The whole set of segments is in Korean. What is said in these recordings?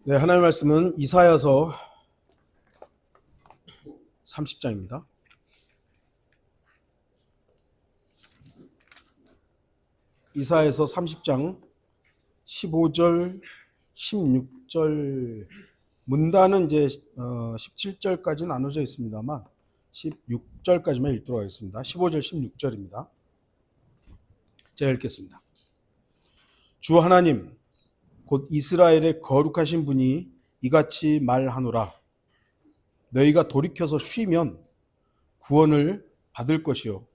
네, 하나님의 말씀은 이사야서 30장입니다. 이사야서 30장 15절, 16절 문단은 이제 17절까지 나눠져 있습니다만 16절까지만 읽도록 하겠습니다. 15절, 16절입니다. 제가 읽겠습니다. 주 하나님 곧 이스라엘의 거룩하신 분이 이같이 말하노라. 너희가 돌이켜서 쉬면 구원을 받을 것이요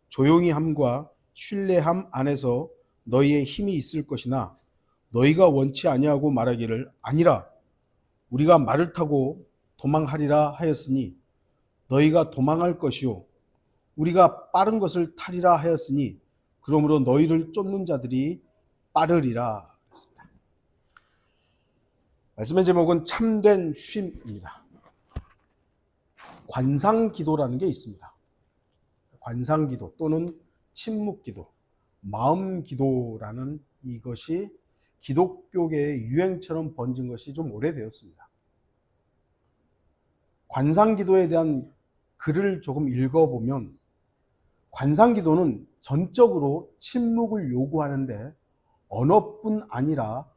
조용히 함과 신뢰함 안에서 너희의 힘이 있을 것이나 너희가 원치 아니하고 말하기를 아니라 우리가 말을 타고 도망하리라 하였으니 너희가 도망할 것이요 우리가 빠른 것을 타리라 하였으니 그러므로 너희를 쫓는 자들이 빠르리라. 말씀의 제목은 참된 쉼입니다. 관상기도라는 게 있습니다. 관상기도 또는 침묵기도, 마음기도라는 이것이 기독교계의 유행처럼 번진 것이 좀 오래되었습니다. 관상기도에 대한 글을 조금 읽어보면 관상기도는 전적으로 침묵을 요구하는데 언어뿐 아니라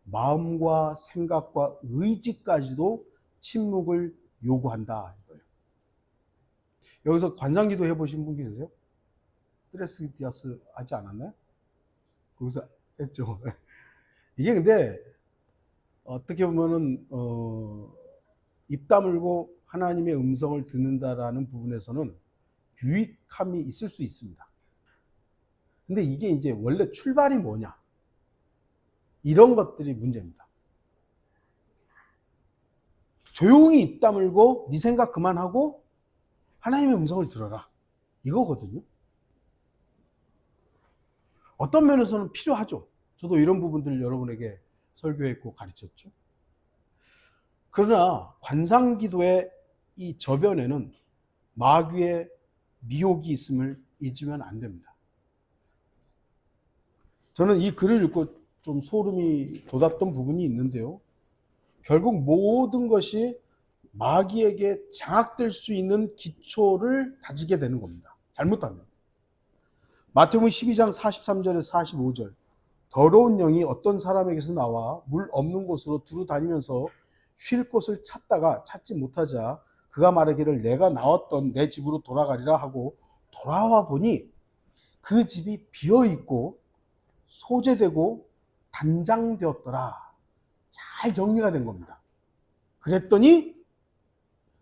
마음과 생각과 의지까지도 침묵을 요구한다. 여기서 관상기도 해보신 분 계세요? 트레스 디아스 하지 않았나요? 거기서 했죠. 이게 근데 어떻게 보면은 입 다물고 하나님의 음성을 듣는다라는 부분에서는 유익함이 있을 수 있습니다. 근데 이게 이제 원래 출발이 뭐냐? 이런 것들이 문제입니다. 조용히 입 다물고 네 생각 그만하고 하나님의 음성을 들어라. 이거거든요. 어떤 면에서는 필요하죠. 저도 이런 부분들을 여러분에게 설교했고 가르쳤죠. 그러나 관상기도의 이 저변에는 마귀의 미혹이 있음을 잊으면 안 됩니다. 저는 이 글을 읽고 좀 소름이 돋았던 부분이 있는데요. 결국 모든 것이 마귀에게 장악될 수 있는 기초를 다지게 되는 겁니다. 잘못하면. 마태복음 12장 43절에서 45절 더러운 영이 어떤 사람에게서 나와 물 없는 곳으로 두루 다니면서 쉴 곳을 찾다가 찾지 못하자 그가 말하기를 내가 나왔던 내 집으로 돌아가리라 하고 돌아와 보니 그 집이 비어있고 소재되고 단장되었더라. 잘 정리가 된 겁니다. 그랬더니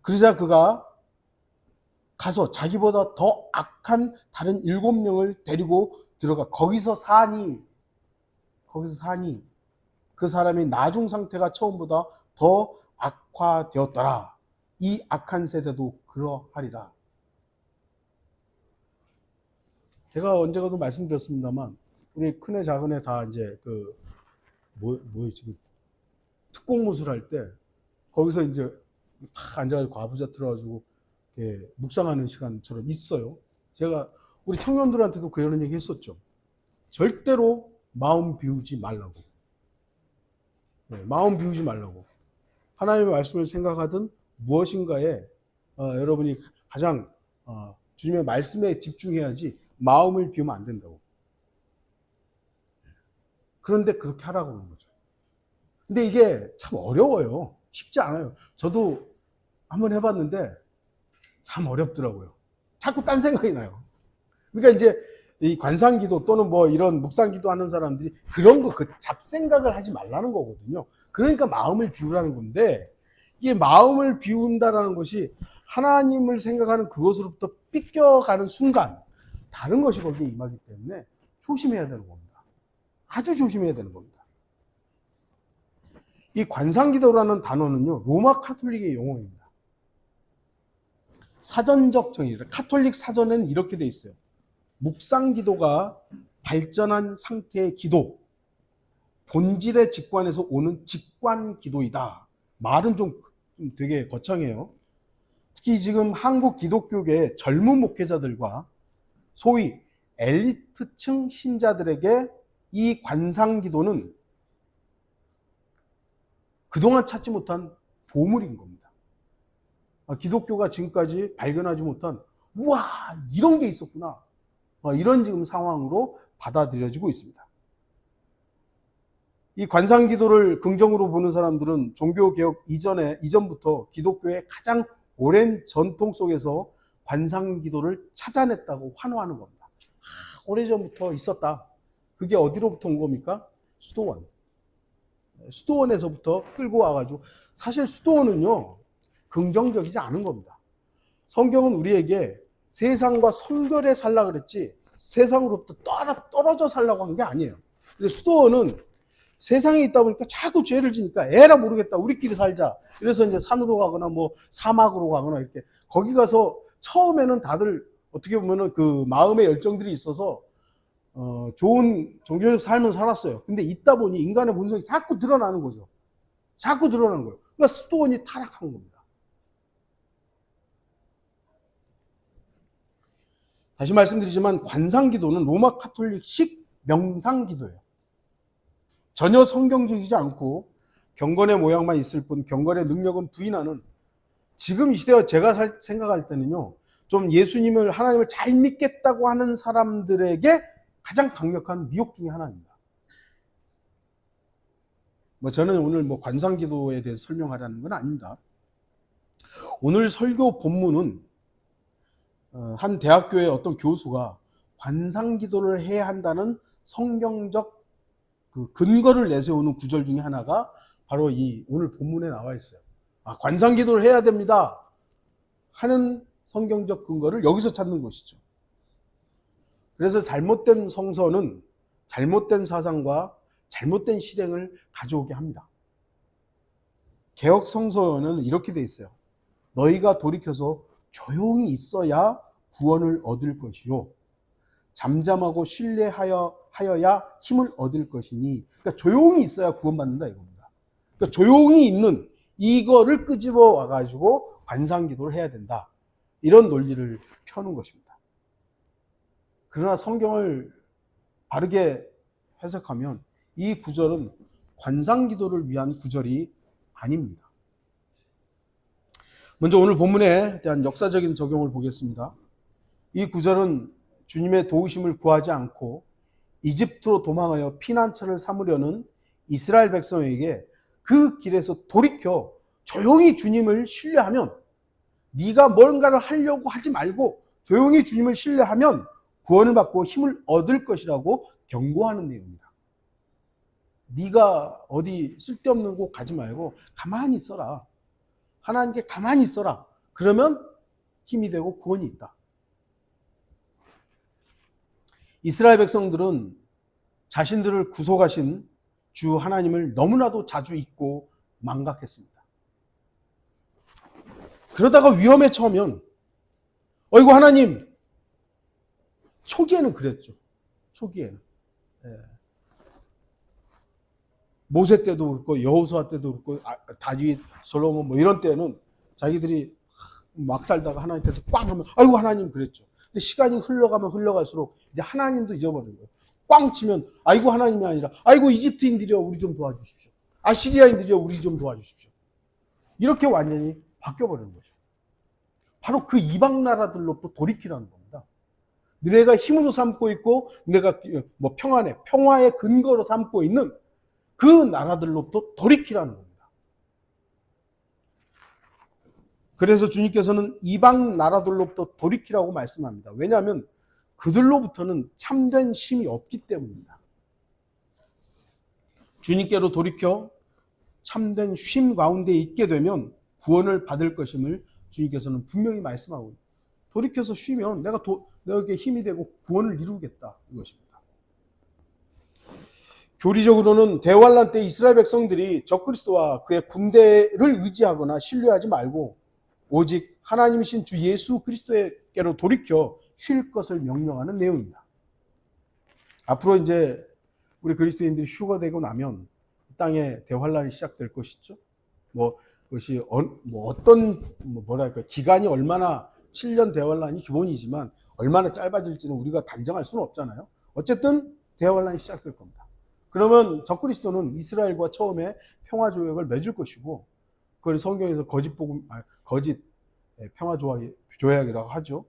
그러자 그가 가서 자기보다 더 악한 다른 7명을 데리고 들어가 거기서 사니 그 사람이 나중 상태가 처음보다 더 악화되었더라. 이 악한 세대도 그러하리라. 제가 언제가도 말씀드렸습니다만 우리 큰애 작은애 다 이제 뭐였지 특공무술 할 때 거기서 이제 탁 앉아가지고 과부자 들어가지고 묵상하는 시간처럼 있어요. 제가 우리 청년들한테도 그런 얘기 했었죠. 절대로 마음 비우지 말라고. 마음 비우지 말라고. 하나님의 말씀을 생각하든 무엇인가에 여러분이 가장 주님의 말씀에 집중해야지 마음을 비우면 안 된다고. 그런데 그렇게 하라고 하는 거죠. 근데 이게 참 어려워요. 쉽지 않아요. 저도 한번 해봤는데 참 어렵더라고요. 자꾸 딴 생각이 나요. 그러니까 이제 이 관상기도 또는 뭐 이런 묵상기도 하는 사람들이 그런 거 그 잡생각을 하지 말라는 거거든요. 그러니까 마음을 비우라는 건데 이게 마음을 비운다라는 것이 하나님을 생각하는 그것으로부터 삐껴가는 순간 다른 것이 거기에 임하기 때문에 조심해야 되는 겁니다. 아주 조심해야 되는 겁니다. 이 관상기도라는 단어는요 로마 카톨릭의 용어입니다. 사전적 정의, 카톨릭 사전에는 이렇게 돼 있어요. 묵상기도가 발전한 상태의 기도, 본질의 직관에서 오는 직관기도이다. 말은 좀 되게 거창해요. 특히 지금 한국 기독교계 젊은 목회자들과 소위 엘리트층 신자들에게 이 관상기도는 그동안 찾지 못한 보물인 겁니다. 기독교가 지금까지 발견하지 못한 우와 이런 게 있었구나. 이런 지금 상황으로 받아들여지고 있습니다. 이 관상기도를 긍정으로 보는 사람들은 종교개혁 이전부터 기독교의 가장 오랜 전통 속에서 관상기도를 찾아냈다고 환호하는 겁니다. 오래전부터 있었다. 그게 어디로부터 온 겁니까? 수도원. 수도원에서부터 끌고 와가지고, 사실 수도원은요 긍정적이지 않은 겁니다. 성경은 우리에게 세상과 성결해 살라 그랬지 세상으로부터 떨어져 살라고 한 게 아니에요. 근데 수도원은 세상에 있다 보니까 자꾸 죄를 지니까 에라 모르겠다 우리끼리 살자. 그래서 이제 산으로 가거나 뭐 사막으로 가거나 이렇게 거기 가서 처음에는 다들 어떻게 보면은 그 마음의 열정들이 있어서 좋은 종교적 삶을 살았어요. 근데 있다 보니 인간의 본성이 자꾸 드러나는 거죠. 자꾸 드러나는 거예요. 그러니까 수도원이 타락한 겁니다. 다시 말씀드리지만 관상기도는 로마 카톨릭식 명상기도예요. 전혀 성경적이지 않고 경건의 모양만 있을 뿐 경건의 능력은 부인하는, 지금 이 시대와 제가 생각할 때는요 좀 예수님을 하나님을 잘 믿겠다고 하는 사람들에게 가장 강력한 미혹 중에 하나입니다. 저는 오늘 관상기도에 대해서 설명하려는 건 아닙니다. 오늘 설교 본문은 한 대학교의 어떤 교수가 관상기도를 해야 한다는 성경적 그 근거를 내세우는 구절 중에 하나가 바로 이 오늘 본문에 나와 있어요. 관상기도를 해야 됩니다 하는 성경적 근거를 여기서 찾는 것이죠. 그래서 잘못된 성서는 잘못된 사상과 잘못된 실행을 가져오게 합니다. 개혁 성서는 이렇게 돼 있어요. 너희가 돌이켜서 조용히 있어야 구원을 얻을 것이요 잠잠하고 신뢰하여야 힘을 얻을 것이니, 그러니까 조용히 있어야 구원받는다 이겁니다. 그러니까 조용히 있는 이거를 끄집어 와가지고 관상기도를 해야 된다, 이런 논리를 펴는 것입니다. 그러나 성경을 바르게 해석하면 이 구절은 관상기도를 위한 구절이 아닙니다. 먼저 오늘 본문에 대한 역사적인 적용을 보겠습니다. 이 구절은 주님의 도우심을 구하지 않고 이집트로 도망하여 피난처를 삼으려는 이스라엘 백성에게 그 길에서 돌이켜 조용히 주님을 신뢰하면, 네가 뭔가를 하려고 하지 말고 조용히 주님을 신뢰하면 구원을 받고 힘을 얻을 것이라고 경고하는 내용입니다. 네가 어디 쓸데없는 곳 가지 말고 가만히 있어라. 하나님께 가만히 있어라. 그러면 힘이 되고 구원이 있다. 이스라엘 백성들은 자신들을 구속하신 주 하나님을 너무나도 자주 잊고 망각했습니다. 그러다가 위험에 처하면 어이구 하나님, 초기에는 그랬죠. 초기에는 모세 때도 그렇고 여호수아 때도 그렇고 다윗, 솔로몬 이런 때는 자기들이 막 살다가 하나님께서 꽝 하면 아이고 하나님 그랬죠. 근데 시간이 흘러가면 흘러갈수록 이제 하나님도 잊어버린 거예요. 꽝 치면 아이고 하나님이 아니라 아이고 이집트인들이여 우리 좀 도와주십시오. 아시리아인들이여 우리 좀 도와주십시오. 이렇게 완전히 바뀌어버리는 거죠. 바로 그 이방 나라들로부터 돌이키라는 겁니다. 너네가 힘으로 삼고 있고 너네가 평화의 근거로 삼고 있는 그 나라들로부터 돌이키라는 겁니다. 그래서 주님께서는 이방 나라들로부터 돌이키라고 말씀합니다. 왜냐하면 그들로부터는 참된 쉼이 없기 때문입니다. 주님께로 돌이켜 참된 쉼 가운데 있게 되면 구원을 받을 것임을 주님께서는 분명히 말씀하고 있습니다. 돌이켜서 쉬면 내게 힘이 되고 구원을 이루겠다 이것입니다. 교리적으로는 대환란 때 이스라엘 백성들이 적그리스도와 그의 군대를 의지하거나 신뢰하지 말고 오직 하나님이신 주 예수 그리스도께로 돌이켜 쉴 것을 명령하는 내용입니다. 앞으로 이제 우리 그리스도인들이 휴가 되고 나면 땅에 대환란이 시작될 것이죠. 그것이 기간이 얼마나 7년 대환란이 기본이지만 얼마나 짧아질지는 우리가 단정할 수는 없잖아요. 어쨌든 대환란이 시작될 겁니다. 그러면 적그리스도는 이스라엘과 처음에 평화 조약을 맺을 것이고, 그걸 성경에서 거짓 평화 조약이라고 하죠.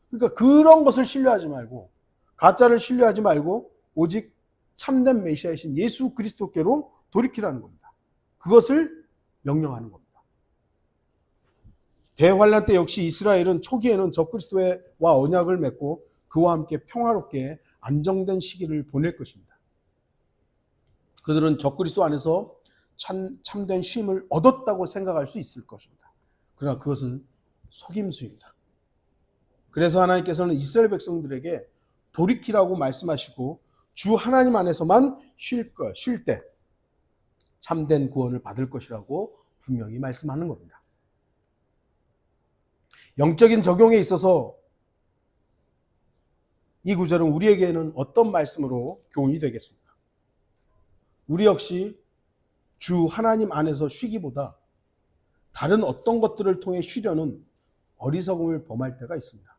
그러니까 그런 것을 신뢰하지 말고, 가짜를 신뢰하지 말고 오직 참된 메시아이신 예수 그리스도께로 돌이키라는 겁니다. 그것을 명령하는 겁니다. 대환란 때 역시 이스라엘은 초기에는 적그리스도와 언약을 맺고 그와 함께 평화롭게 안정된 시기를 보낼 것입니다. 그들은 적그리스도 안에서 참된 쉼을 얻었다고 생각할 수 있을 것입니다. 그러나 그것은 속임수입니다. 그래서 하나님께서는 이스라엘 백성들에게 돌이키라고 말씀하시고 주 하나님 안에서만 쉴 때 참된 구원을 받을 것이라고 분명히 말씀하는 겁니다. 영적인 적용에 있어서 이 구절은 우리에게는 어떤 말씀으로 교훈이 되겠습니까? 우리 역시 주 하나님 안에서 쉬기보다 다른 어떤 것들을 통해 쉬려는 어리석음을 범할 때가 있습니다.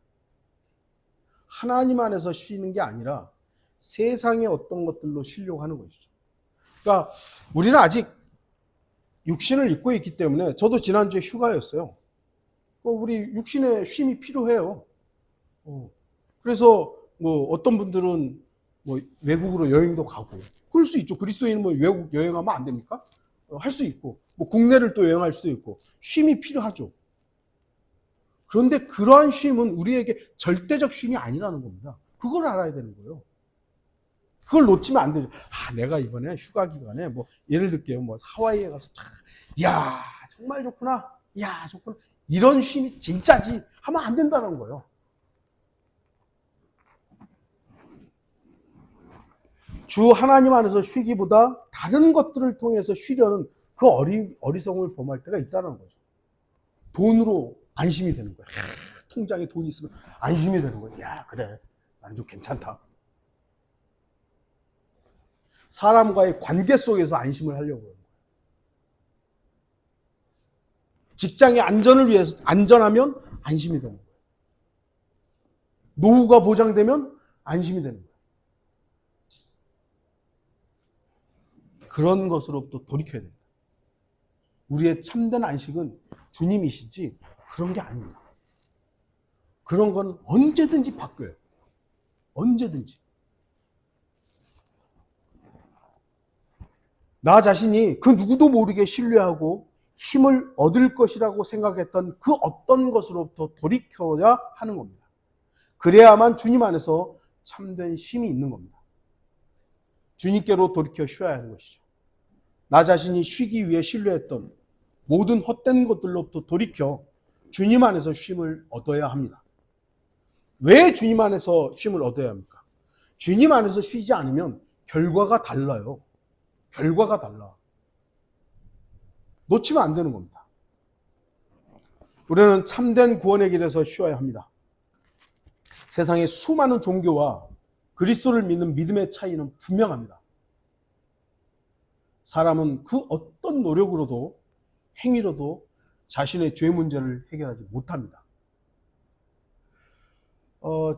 하나님 안에서 쉬는 게 아니라 세상의 어떤 것들로 쉬려고 하는 것이죠. 그러니까 우리는 아직 육신을 입고 있기 때문에, 저도 지난주에 휴가였어요. 우리 육신의 쉼이 필요해요. 그래서 뭐 어떤 분들은 뭐 외국으로 여행도 가고 그럴 수 있죠. 그리스도인은 외국 여행하면 안 됩니까? 할 수 있고, 뭐 국내를 또 여행할 수도 있고 쉼이 필요하죠. 그런데 그러한 쉼은 우리에게 절대적 쉼이 아니라는 겁니다. 그걸 알아야 되는 거예요. 그걸 놓치면 안 되죠. 내가 이번에 휴가 기간에 뭐 예를 들게요. 뭐 하와이에 가서 야, 정말 좋구나. 야, 좋구나. 이런 쉼이 진짜지 하면 안 된다는 거예요. 주 하나님 안에서 쉬기보다 다른 것들을 통해서 쉬려는 그 어리석음을 범할 때가 있다는 거죠. 돈으로 안심이 되는 거예요. 통장에 돈이 있으면 안심이 되는 거예요. 야, 그래. 나는 좀 괜찮다. 사람과의 관계 속에서 안심을 하려고 해요. 직장의 안전을 위해서, 안전하면 안심이 되는 거예요. 노후가 보장되면 안심이 되는 거예요. 그런 것으로부터 돌이켜야 됩니다. 우리의 참된 안식은 주님이시지 그런 게 아닙니다. 그런 건 언제든지 바뀌어요. 언제든지. 나 자신이 그 누구도 모르게 신뢰하고 힘을 얻을 것이라고 생각했던 그 어떤 것으로부터 돌이켜야 하는 겁니다. 그래야만 주님 안에서 참된 쉼이 있는 겁니다. 주님께로 돌이켜 쉬어야 하는 것이죠. 나 자신이 쉬기 위해 신뢰했던 모든 헛된 것들로부터 돌이켜 주님 안에서 쉼을 얻어야 합니다. 왜 주님 안에서 쉼을 얻어야 합니까? 주님 안에서 쉬지 않으면 결과가 달라요. 결과가 달라. 놓치면 안 되는 겁니다. 우리는 참된 구원의 길에서 쉬어야 합니다. 세상의 수많은 종교와 그리스도를 믿는 믿음의 차이는 분명합니다. 사람은 그 어떤 노력으로도 행위로도 자신의 죄 문제를 해결하지 못합니다.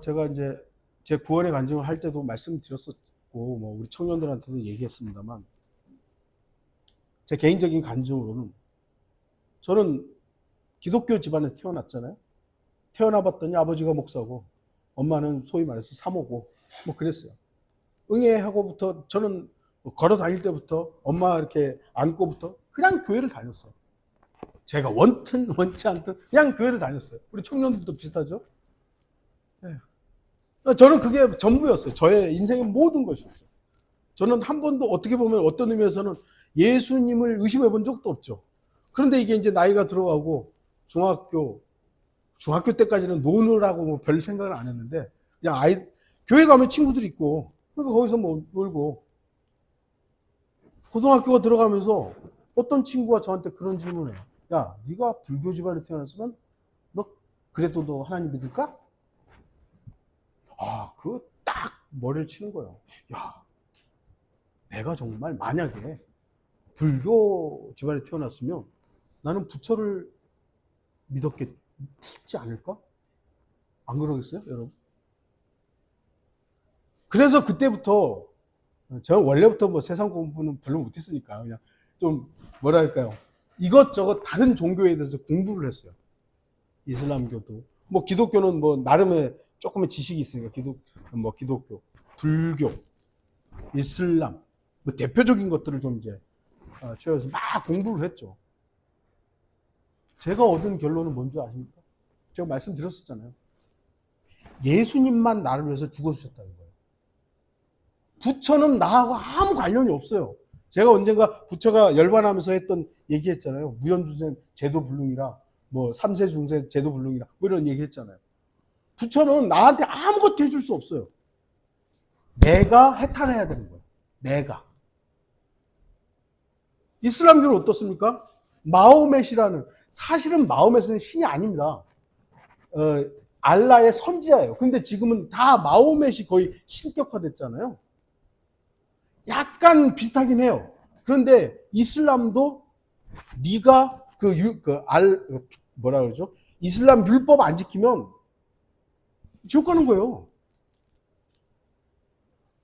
제가 이제 제 구원의 간증을 할 때도 말씀드렸었고, 뭐 우리 청년들한테도 얘기했습니다만, 제 개인적인 간증으로는 저는 기독교 집안에서 태어났잖아요. 태어나 봤더니 아버지가 목사고 엄마는 소위 말해서 사모고 뭐 그랬어요. 응애하고부터 저는 걸어 다닐 때부터 엄마 이렇게 안고부터 그냥 교회를 다녔어요. 제가 원치 않든 그냥 교회를 다녔어요. 우리 청년들도 비슷하죠? 네. 저는 그게 전부였어요. 저의 인생의 모든 것이었어요. 저는 한 번도 어떻게 보면 어떤 의미에서는 예수님을 의심해 본 적도 없죠. 그런데 이게 이제 나이가 들어가고 중학교 때까지는 노느라고 뭐 별 생각을 안 했는데, 그냥 교회 가면 친구들이 있고, 그러니까 거기서 뭐 놀고, 고등학교가 들어가면서 어떤 친구가 저한테 그런 질문을 해요. 야, 네가 불교 집안에 태어났으면 너 그래도 너 하나님 믿을까? 그거 딱 머리를 치는 거예요. 야, 내가 정말 만약에 불교 집안에 태어났으면 나는 부처를 믿지 않을까? 안 그러겠어요, 여러분? 그래서 그때부터 저는 원래부터 뭐 세상 공부는 별로 못했으니까 그냥 좀 뭐랄까요, 이것저것 다른 종교에 대해서 공부를 했어요. 이슬람교도 뭐 기독교는 뭐 나름의 조금의 지식이 있으니까 기독교, 불교, 이슬람 뭐 대표적인 것들을 좀 이제 채워서 막 공부를 했죠. 제가 얻은 결론은 뭔지 아십니까? 제가 말씀드렸었잖아요. 예수님만 나를 위해서 죽어주셨다는 거예요. 부처는 나하고 아무 관련이 없어요. 제가 언젠가 부처가 열반하면서 했던 얘기했잖아요. 무연주생 제도불능이라, 뭐 삼세중생 제도불능이라, 뭐 이런 얘기했잖아요. 부처는 나한테 아무것도 해줄 수 없어요. 내가 해탈해야 되는 거예요. 내가. 이슬람교는 어떻습니까? 마호멧이라는, 사실은 마호멧은 신이 아닙니다. 알라의 선지자예요. 근데 지금은 다 마호멧이 거의 신격화됐잖아요. 약간 비슷하긴 해요. 그런데 이슬람도 네가 뭐라 그러죠? 이슬람 율법 안 지키면 지옥 가는 거예요.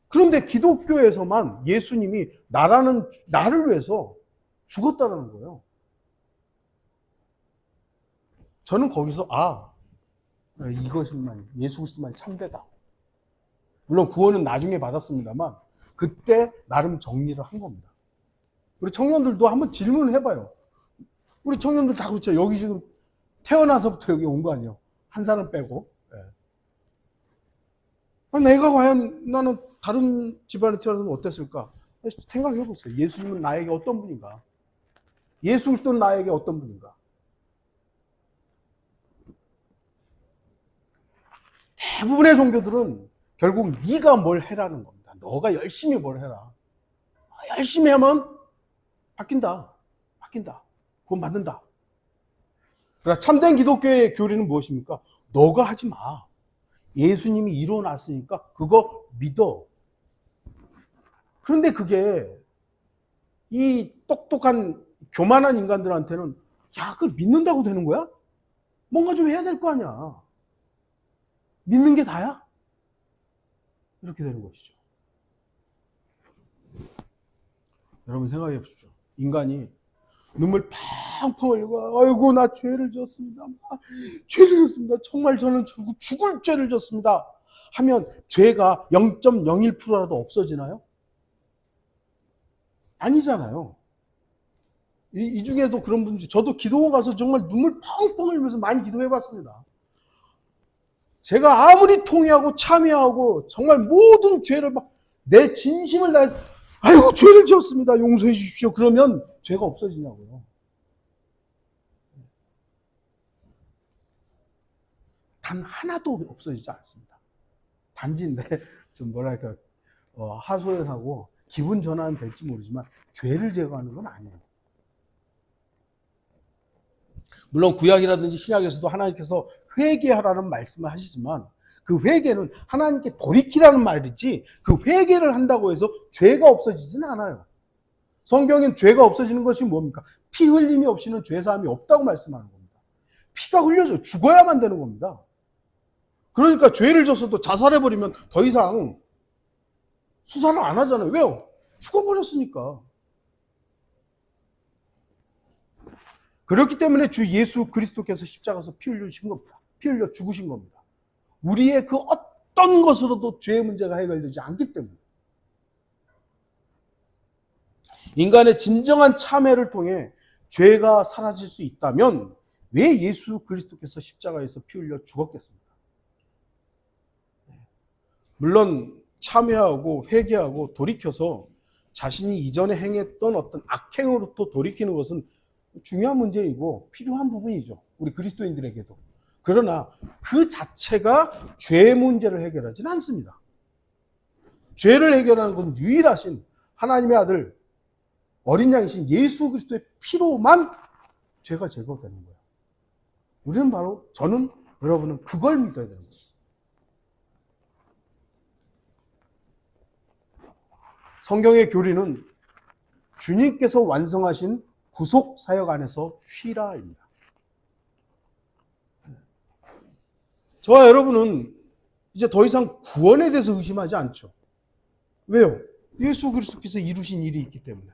그런데 기독교에서만 예수님이 나를 위해서 죽었다는 거예요. 저는 거기서 이것만 예수 그리스도만 참되다. 물론 구원은 나중에 받았습니다만 그때 나름 정리를 한 겁니다. 우리 청년들도 한번 질문을 해봐요. 우리 청년들 다 그렇죠. 여기 지금 태어나서부터 여기 온 거 아니에요. 한 사람 빼고. 내가 과연 나는 다른 집안에 태어나서 어땠을까? 생각해 보세요. 예수님은 나에게 어떤 분인가? 예수 그리스도는 나에게 어떤 분인가? 대부분의 종교들은 결국 네가 뭘 해라는 겁니다. 너가 열심히 뭘 해라. 열심히 하면 바뀐다. 구원 받는다. 그러나 참된 기독교의 교리는 무엇입니까? 너가 하지 마. 예수님이 이뤄놨으니까 그거 믿어. 그런데 그게 이 똑똑한 교만한 인간들한테는 그걸 믿는다고 되는 거야? 뭔가 좀 해야 될 거 아니야. 믿는 게 다야? 이렇게 되는 것이죠. 여러분 생각해 보십시오. 인간이 눈물 팡팡 흘리고 아이고 나 죄를 졌습니다. 정말 저는 죽을 죄를 졌습니다. 하면 죄가 0.01%라도 없어지나요? 아니잖아요. 이 중에도 그런 분들, 저도 기도원 가서 정말 눈물 펑펑 흘리면서 많이 기도해 봤습니다. 제가 아무리 통회하고 참회하고 정말 모든 죄를 막 내 진심을 다해서 아이고 죄를 지었습니다. 용서해 주십시오. 그러면 죄가 없어지냐고요. 단 하나도 없어지지 않습니다. 단지 좀 뭐랄까 하소연하고 기분 전환은 될지 모르지만 죄를 제거하는 건 아니에요. 물론 구약이라든지 신약에서도 하나님께서 회개하라는 말씀을 하시지만 그 회개는 하나님께 돌이키라는 말이지 그 회개를 한다고 해서 죄가 없어지지는 않아요. 성경엔 죄가 없어지는 것이 뭡니까? 피 흘림이 없이는 죄사함이 없다고 말씀하는 겁니다. 피가 흘려져 죽어야만 되는 겁니다. 그러니까 죄를 졌어도 자살해버리면 더 이상 수사를 안 하잖아요. 왜요? 죽어버렸으니까. 그렇기 때문에 주 예수 그리스도께서 십자가에서 피 흘리신 겁니다. 피 흘려 죽으신 겁니다. 우리의 그 어떤 것으로도 죄의 문제가 해결되지 않기 때문에. 인간의 진정한 참회를 통해 죄가 사라질 수 있다면 왜 예수 그리스도께서 십자가에서 피 흘려 죽었겠습니까? 물론 참회하고 회개하고 돌이켜서 자신이 이전에 행했던 어떤 악행으로부터 돌이키는 것은 중요한 문제이고 필요한 부분이죠. 우리 그리스도인들에게도. 그러나 그 자체가 죄 문제를 해결하지는 않습니다. 죄를 해결하는 것은 유일하신 하나님의 아들 어린 양이신 예수 그리스도의 피로만 죄가 제거되는 거예요. 우리는 바로 저는 여러분은 그걸 믿어야 되는 거예요. 성경의 교리는 주님께서 완성하신 구속 사역 안에서 쉬라입니다. 저와 여러분은 이제 더 이상 구원에 대해서 의심하지 않죠. 왜요? 예수 그리스도께서 이루신 일이 있기 때문에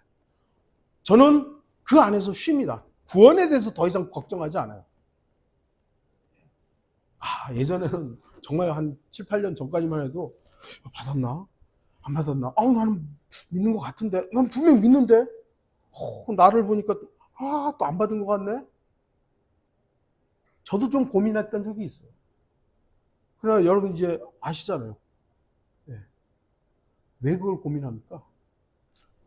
저는 그 안에서 쉽니다. 구원에 대해서 더 이상 걱정하지 않아요. 예전에는 정말 한 7, 8년 전까지만 해도 받았나? 안 받았나? 나는 믿는 것 같은데. 난 분명 믿는데. 나를 보니까 또 안 받은 것 같네. 저도 좀 고민했던 적이 있어요. 그러나 여러분 이제 아시잖아요. 네. 왜 그걸 고민합니까?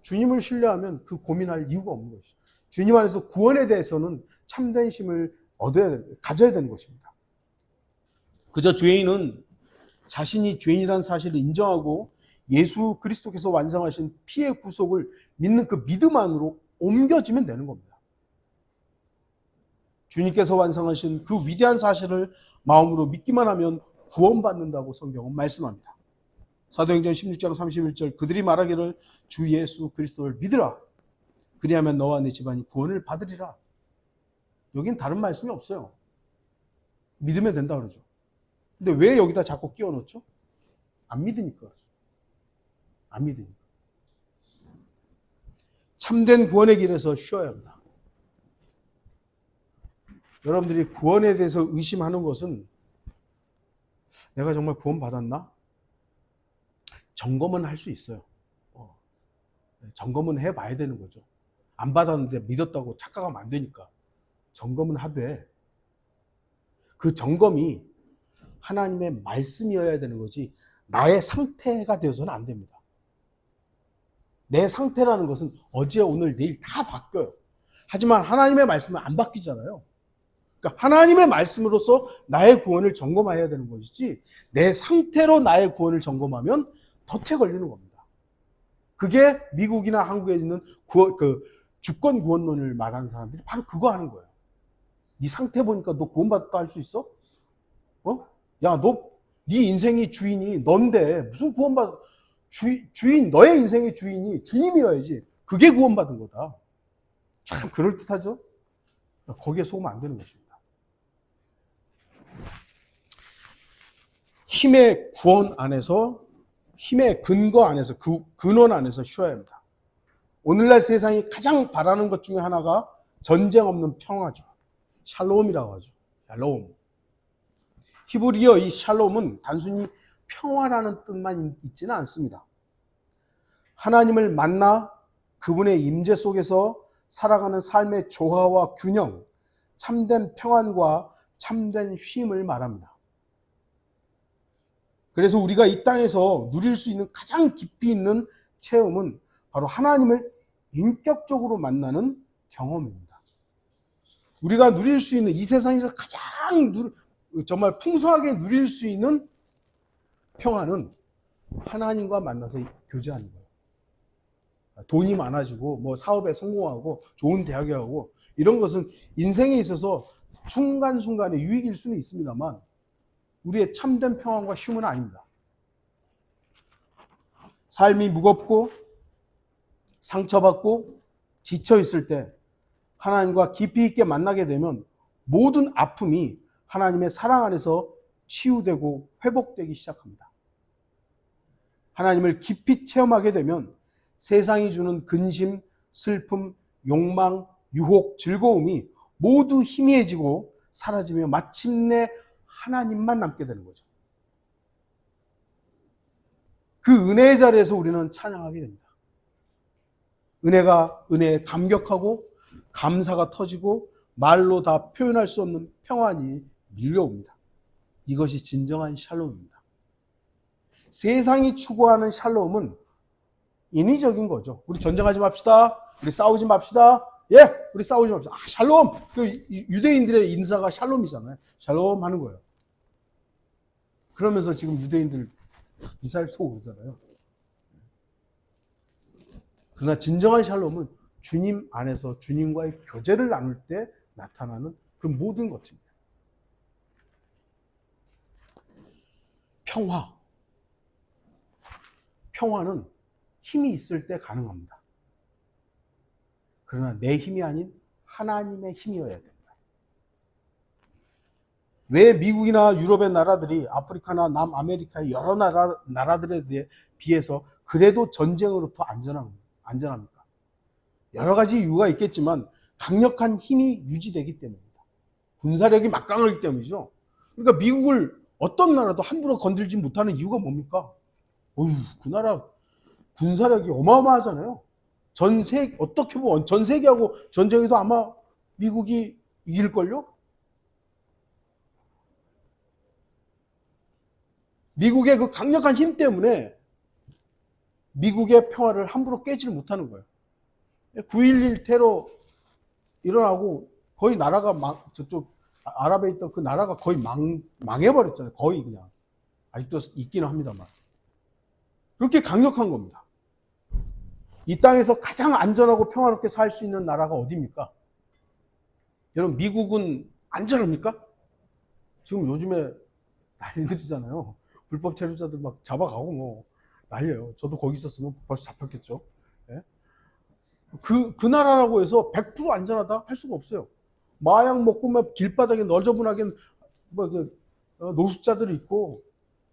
주님을 신뢰하면 그 고민할 이유가 없는 것이죠. 주님 안에서 구원에 대해서는 참된 힘을 가져야 되는 것입니다. 그저 죄인은 자신이 죄인이라는 사실을 인정하고 예수 그리스도께서 완성하신 피의 구속을 믿는 그 믿음 안으로 옮겨지면 되는 겁니다. 주님께서 완성하신 그 위대한 사실을 마음으로 믿기만 하면 구원받는다고 성경은 말씀합니다. 사도행전 16장 31절 그들이 말하기를 주 예수 그리스도를 믿으라. 그리하면 너와 네 집안이 구원을 받으리라. 여긴 다른 말씀이 없어요. 믿으면 된다 그러죠. 근데 왜 여기다 자꾸 끼워 넣죠? 안 믿으니까 그렇죠. 안 믿으니까. 참된 구원의 길에서 쉬어야 합니다. 여러분들이 구원에 대해서 의심하는 것은 내가 정말 구원 받았나? 점검은 할 수 있어요. 점검은 해봐야 되는 거죠. 안 받았는데 믿었다고 착각하면 안 되니까. 점검은 하되 그 점검이 하나님의 말씀이어야 되는 거지 나의 상태가 되어서는 안 됩니다. 내 상태라는 것은 어제 오늘 내일 다 바뀌어요. 하지만 하나님의 말씀은 안 바뀌잖아요. 그러니까 하나님의 말씀으로서 나의 구원을 점검해야 되는 것이지 내 상태로 나의 구원을 점검하면 덫에 걸리는 겁니다. 그게 미국이나 한국에 있는 주권 구원론을 말하는 사람들이 바로 그거 하는 거예요. 네 상태 보니까 너 구원받았다 할 수 있어? 야, 네 인생의 주인이 넌데 무슨 주인 너의 인생의 주인이 주님이어야지. 그게 구원받은 거다. 참 그럴듯하죠? 거기에 속으면 안 되는 것입니다. 힘의 구원 안에서 힘의 근거 안에서 그 근원 안에서 쉬어야 합니다. 오늘날 세상이 가장 바라는 것 중에 하나가 전쟁 없는 평화죠. 샬롬이라고 하죠. 샬롬. 히브리어 이 샬롬은 단순히 평화라는 뜻만 있지는 않습니다. 하나님을 만나 그분의 임재 속에서 살아가는 삶의 조화와 균형, 참된 평안과 참된 쉼을 말합니다. 그래서 우리가 이 땅에서 누릴 수 있는 가장 깊이 있는 체험은 바로 하나님을 인격적으로 만나는 경험입니다. 우리가 누릴 수 있는 이 세상에서 가장 정말 풍성하게 누릴 수 있는 평화는 하나님과 만나서 교제하는 거예요. 돈이 많아지고 뭐 사업에 성공하고 좋은 대학에 가고 이런 것은 인생에 있어서 순간순간의 유익일 수는 있습니다만 우리의 참된 평안과 쉼은 아닙니다. 삶이 무겁고 상처받고 지쳐있을 때 하나님과 깊이 있게 만나게 되면 모든 아픔이 하나님의 사랑 안에서 치유되고 회복되기 시작합니다. 하나님을 깊이 체험하게 되면 세상이 주는 근심, 슬픔, 욕망, 유혹, 즐거움이 모두 희미해지고 사라지며 마침내 하나님만 남게 되는 거죠. 그 은혜의 자리에서 우리는 찬양하게 됩니다. 은혜에 감격하고 감사가 터지고 말로 다 표현할 수 없는 평안이 밀려옵니다. 이것이 진정한 샬롬입니다. 세상이 추구하는 샬롬은 인위적인 거죠. 우리 전쟁하지 맙시다. 우리 싸우지 맙시다. 우리 싸우지 맙시다. 샬롬. 유대인들의 인사가 샬롬이잖아요. 샬롬 하는 거예요. 그러면서 지금 유대인들 미사일 쏘고 그러잖아요. 그러나 진정한 샬롬은 주님 안에서 주님과의 교제를 나눌 때 나타나는 그 모든 것입니다. 평화는 힘이 있을 때 가능합니다. 그러나 내 힘이 아닌 하나님의 힘이어야 됩니다. 왜 미국이나 유럽의 나라들이 아프리카나 남아메리카의 여러 나라들에 비해서 그래도 전쟁으로 더 안전합니까? 여러 가지 이유가 있겠지만 강력한 힘이 유지되기 때문입니다. 군사력이 막강하기 때문이죠. 그러니까 미국을 어떤 나라도 함부로 건들지 못하는 이유가 뭡니까? 어휴, 그 나라 군사력이 어마어마하잖아요. 어떻게 보면 전 세계하고 전쟁에도 아마 미국이 이길걸요? 미국의 그 강력한 힘 때문에 미국의 평화를 함부로 깨지를 못하는 거예요. 9.11 테러 일어나고 거의 나라가 저쪽 아랍에 있던 그 나라가 거의 망해버렸잖아요. 거의 그냥. 아직도 있기는 합니다만. 그렇게 강력한 겁니다. 이 땅에서 가장 안전하고 평화롭게 살 수 있는 나라가 어디입니까? 여러분, 미국은 안전합니까? 지금 요즘에 난리들이잖아요. 불법 체류자들 막 잡아가고 뭐 난리예요. 저도 거기 있었으면 벌써 잡혔겠죠. 예? 그 나라라고 해서 100% 안전하다 할 수가 없어요. 마약 먹고 막 길바닥에 너저분하게 노숙자들이 있고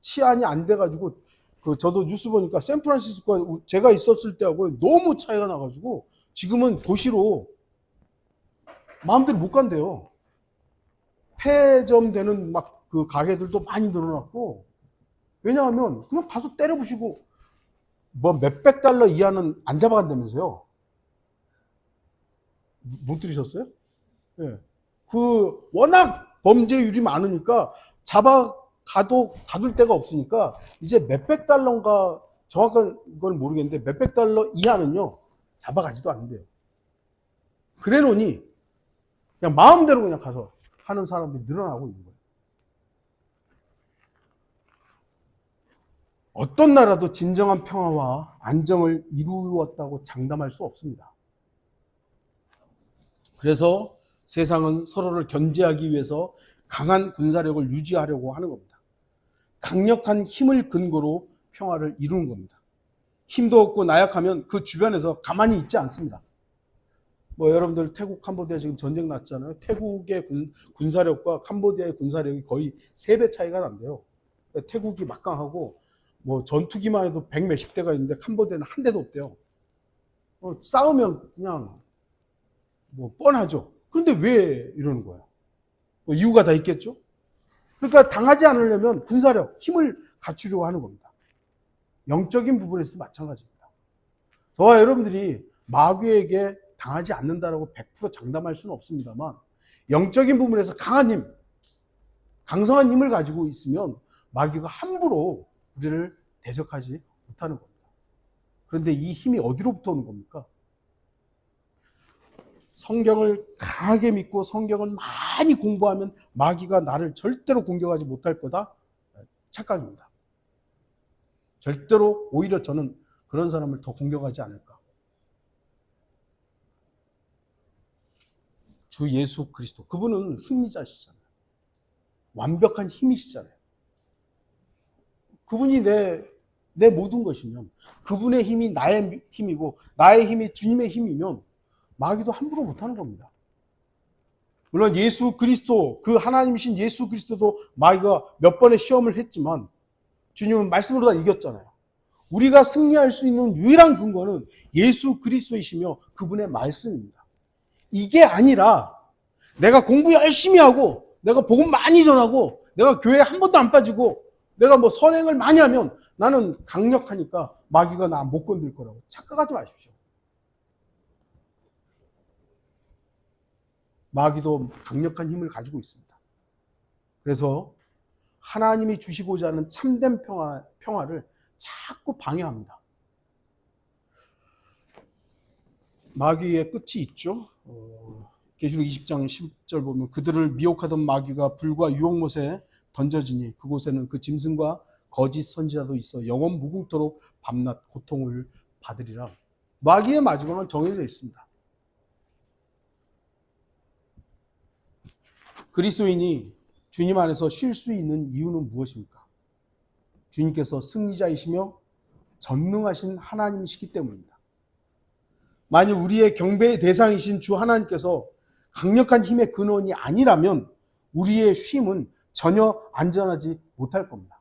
치안이 안 돼가지고 저도 뉴스 보니까 샌프란시스코 제가 있었을 때하고 너무 차이가 나가지고 지금은 도시로 마음대로 못 간대요. 폐점되는 막 그 가게들도 많이 늘어났고, 왜냐하면 그냥 가서 때려부시고 뭐 몇백 달러 이하는 안 잡아간다면서요. 못 들으셨어요? 예. 그 워낙 범죄율이 많으니까 가둘 데가 없으니까 이제 몇백 달러인가 정확한 걸 모르겠는데 몇백 달러 이하는요 잡아가지도 않는데요. 그래놓으니 그냥 마음대로 그냥 가서 하는 사람들이 늘어나고 있는 거예요. 어떤 나라도 진정한 평화와 안정을 이루었다고 장담할 수 없습니다. 그래서 세상은 서로를 견제하기 위해서 강한 군사력을 유지하려고 하는 겁니다. 강력한 힘을 근거로 평화를 이루는 겁니다. 힘도 없고 나약하면 그 주변에서 가만히 있지 않습니다. 뭐 여러분들 태국, 캄보디아 지금 전쟁 났잖아요. 태국의 군사력과 캄보디아의 군사력이 거의 3배 차이가 난대요. 태국이 막강하고 뭐 전투기만 해도 100 몇십 대가 있는데 캄보디아는 한 대도 없대요. 싸우면 그냥 뭐 뻔하죠. 그런데 왜 이러는 거예요? 뭐 이유가 다 있겠죠? 그러니까 당하지 않으려면 군사력, 힘을 갖추려고 하는 겁니다. 영적인 부분에서도 마찬가지입니다. 저와 여러분들이 마귀에게 당하지 않는다라고 100% 장담할 수는 없습니다만 영적인 부분에서 강한 힘, 강성한 힘을 가지고 있으면 마귀가 함부로 우리를 대적하지 못하는 겁니다. 그런데 이 힘이 어디로부터 오는 겁니까? 성경을 강하게 믿고 성경을 많이 공부하면 마귀가 나를 절대로 공격하지 못할 거다? 착각입니다. 절대로 오히려 저는 그런 사람을 더 공격하지 않을까. 주 예수 그리스도, 그분은 승리자시잖아요. 완벽한 힘이시잖아요. 그분이 내 모든 것이면, 그분의 힘이 나의 힘이고 나의 힘이 주님의 힘이면 마귀도 함부로 못하는 겁니다. 물론 예수 그리스도, 그 하나님이신 예수 그리스도도 마귀가 몇 번의 시험을 했지만 주님은 말씀으로 다 이겼잖아요. 우리가 승리할 수 있는 유일한 근거는 예수 그리스도이시며 그분의 말씀입니다. 이게 아니라 내가 공부 열심히 하고 내가 복음 많이 전하고 내가 교회에 한 번도 안 빠지고 내가 뭐 선행을 많이 하면 나는 강력하니까 마귀가 나 못 건들 거라고 착각하지 마십시오. 마귀도 강력한 힘을 가지고 있습니다. 그래서 하나님이 주시고자 하는 참된 평화를 자꾸 방해합니다. 마귀의 끝이 있죠. 계시록 20장 10절 보면 그들을 미혹하던 마귀가 불과 유혹못에 던져지니 그곳에는 그 짐승과 거짓 선지자도 있어 영원 무궁토록 밤낮 고통을 받으리라. 마귀의 마지막은 정해져 있습니다. 그리스도인이 주님 안에서 쉴 수 있는 이유는 무엇입니까? 주님께서 승리자이시며 전능하신 하나님이시기 때문입니다. 만일 우리의 경배의 대상이신 주 하나님께서 강력한 힘의 근원이 아니라면 우리의 쉼은 전혀 안전하지 못할 겁니다.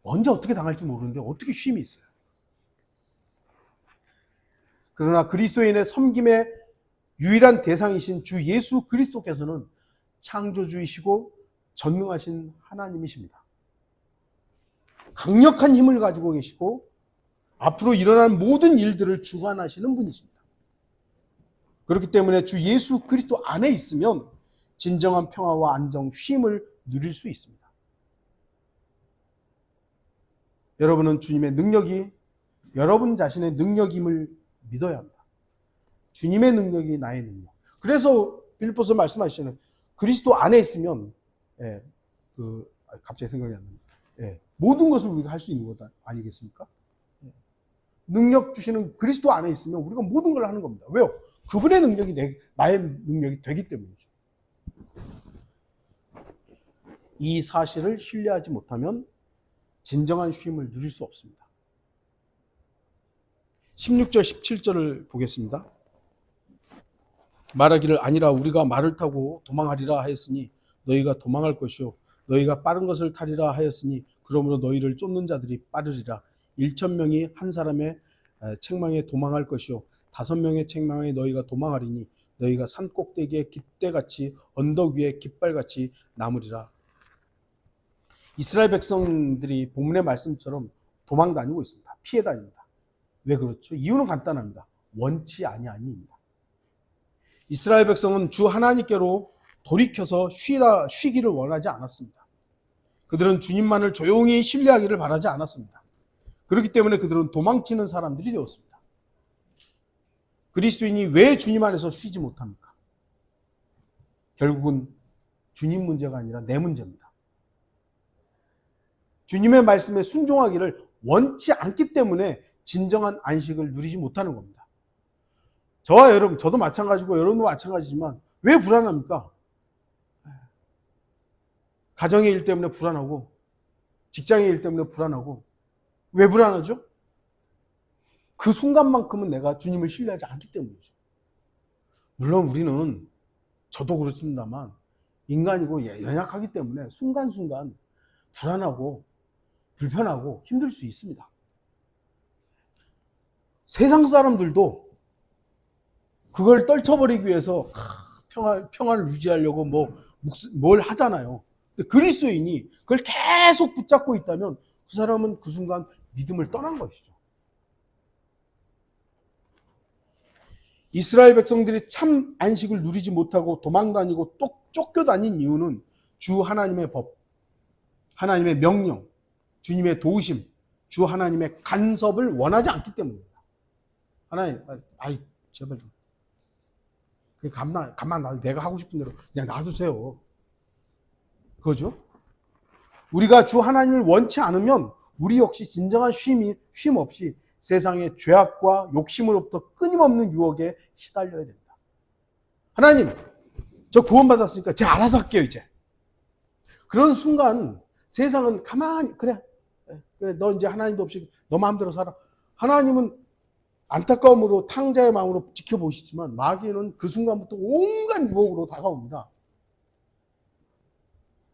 언제 어떻게 당할지 모르는데 어떻게 쉼이 있어요. 그러나 그리스도인의 섬김의 유일한 대상이신 주 예수 그리스도께서는 창조주이시고 전능하신 하나님이십니다. 강력한 힘을 가지고 계시고 앞으로 일어날 모든 일들을 주관하시는 분이십니다. 그렇기 때문에 주 예수 그리스도 안에 있으면 진정한 평화와 안정, 쉼을 누릴 수 있습니다. 여러분은 주님의 능력이 여러분 자신의 능력임을 믿어야 합니다. 주님의 능력이 나의 능력. 그래서 빌립보서 말씀하시잖아요. 그리스도 안에 있으면 갑자기 생각이 안 납니다. 모든 것을 우리가 할 수 있는 것 아니겠습니까? 능력 주시는 그리스도 안에 있으면 우리가 모든 걸 하는 겁니다. 왜요? 그분의 능력이 나의 능력이 되기 때문이죠. 이 사실을 신뢰하지 못하면 진정한 쉼을 누릴 수 없습니다. 16절 17절을 보겠습니다. 말하기를 아니라 우리가 말을 타고 도망하리라 하였으니 너희가 도망할 것이요 너희가 빠른 것을 타리라 하였으니 그러므로 너희를 쫓는 자들이 빠르리라. 1,000명이 한 사람의 책망에 도망할 것이요 5명의 책망에 너희가 도망하리니 너희가 산 꼭대기에 깃대같이 언덕 위에 깃발같이 남으리라. 이스라엘 백성들이 본문의 말씀처럼 도망 다니고 있습니다. 피해 다닙니다. 왜 그렇죠? 이유는 간단합니다. 원치 아니하니입니다. 이스라엘 백성은 주 하나님께로 돌이켜서 쉬기를 원하지 않았습니다. 그들은 주님만을 조용히 신뢰하기를 바라지 않았습니다. 그렇기 때문에 그들은 도망치는 사람들이 되었습니다. 그리스도인이 왜 주님 안에서 쉬지 못합니까? 결국은 주님 문제가 아니라 내 문제입니다. 주님의 말씀에 순종하기를 원치 않기 때문에 진정한 안식을 누리지 못하는 겁니다. 저와 여러분, 저도 마찬가지고 여러분도 마찬가지지만 왜 불안합니까? 가정의 일 때문에 불안하고 직장의 일 때문에 불안하고 왜 불안하죠? 그 순간만큼은 내가 주님을 신뢰하지 않기 때문이죠. 물론 우리는 저도 그렇습니다만 인간이고 연약하기 때문에 순간순간 불안하고 불편하고 힘들 수 있습니다. 세상 사람들도 그걸 떨쳐버리기 위해서 평화를 유지하려고 뭘 하잖아요. 그리스도인이 그걸 계속 붙잡고 있다면 그 사람은 그 순간 믿음을 떠난 것이죠. 이스라엘 백성들이 참 안식을 누리지 못하고 도망다니고 쫓겨다닌 이유는 주 하나님의 법, 하나님의 명령, 주님의 도우심, 주 하나님의 간섭을 원하지 않기 때문입니다. 하나님, 제발 좀. 가만 놔. 내가 하고 싶은 대로 그냥 놔두세요. 그거죠? 우리가 주 하나님을 원치 않으면 우리 역시 진정한 쉼 없이 세상의 죄악과 욕심으로부터 끊임없는 유혹에 시달려야 됩니다. 하나님, 저 구원받았으니까 제가 알아서 할게요, 이제. 그런 순간 세상은 가만히, 그래, 너 이제 하나님도 없이 너 마음대로 살아. 하나님은 안타까움으로 탕자의 마음으로 지켜보시지만 마귀는 그 순간부터 온갖 유혹으로 다가옵니다.